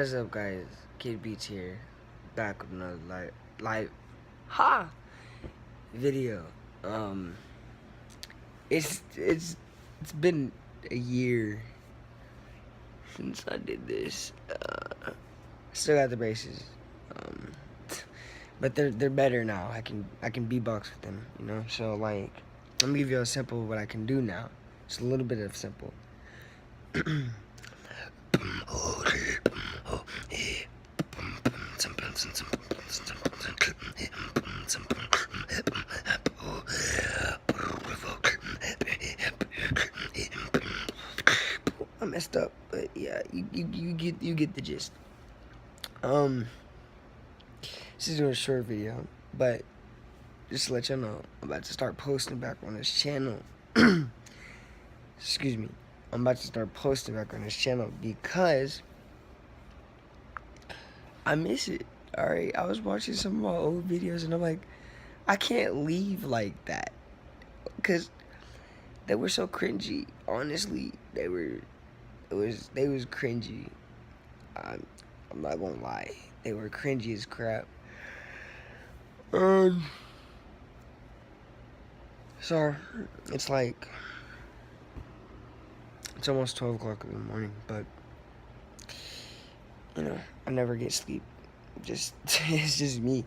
What's up, guys? Kid Beats here, back with another live video. It's been a year since I did this. Still got the braces, but they're better now. I can beatbox with them, you know. So like, let me give you a sample of what I can do now. Just a little bit of simple. I messed up, but yeah, you get the gist. This is a short video, but just to let y'all know, I'm about to start posting back on this channel. Excuse me. I'm about to start posting back on this channel because I miss it. Alright, I was watching some of my old videos and I'm like, I can't leave like that, because they were so cringy. Honestly, they was cringy. I'm not gonna lie, they were cringy as crap. So it's like, it's almost 12 o'clock in the morning, but you know, I never get sleep. It's just me.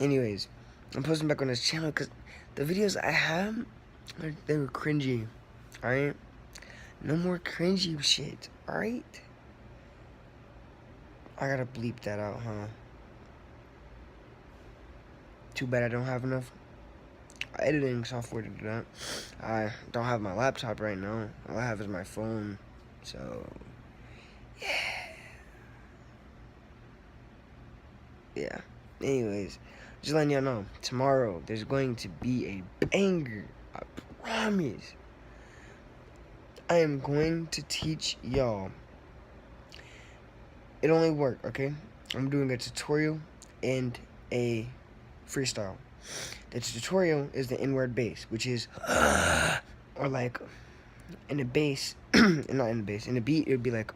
Anyways, I'm posting back on this channel because the videos I have, they were cringy. Alright? No more cringy shit. Alright? I gotta bleep that out, huh? Too bad I don't have enough editing software to do that. I don't have my laptop right now. All I have is my phone. So, yeah. Anyways, just letting y'all know, tomorrow there's going to be a banger. I promise. I am going to teach y'all. It only work, okay? I'm doing a tutorial and a freestyle. The tutorial is the inward bass, which is or like in the bass, not in the bass. In the beat, it would be like,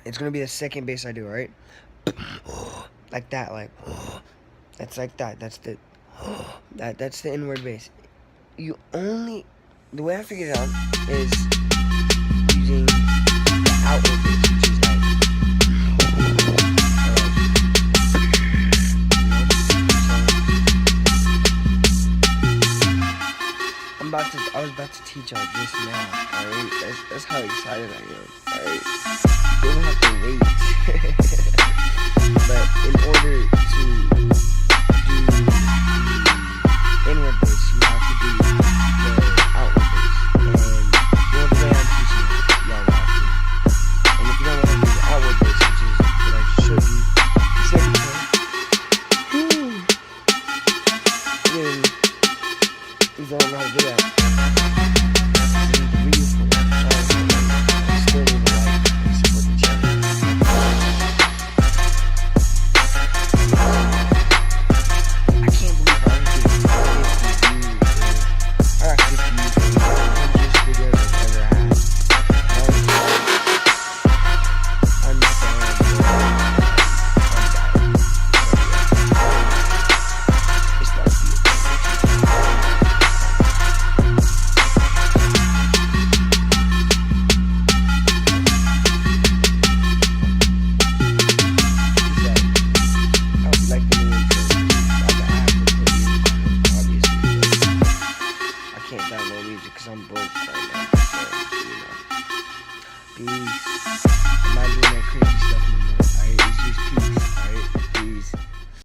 it's gonna be the second bass I do, right? Like that, like that's like that. That's the that's the inward bass. The way I figured it out is using the outward bass, which is like I was about to teach y'all this now, alright? That's how excited I am, alright? You don't have to wait. But in order to do the inward bass, you have to do the outward bass. And the way I'm teaching y'all how to. And if you don't know how to do the outward bass, which is what I showed you the second time, then you don't know how to do that. Because I'm broke right now, so, you know, peace. I'm not doing that crazy stuff no more, alright? It's just peace, alright? Peace.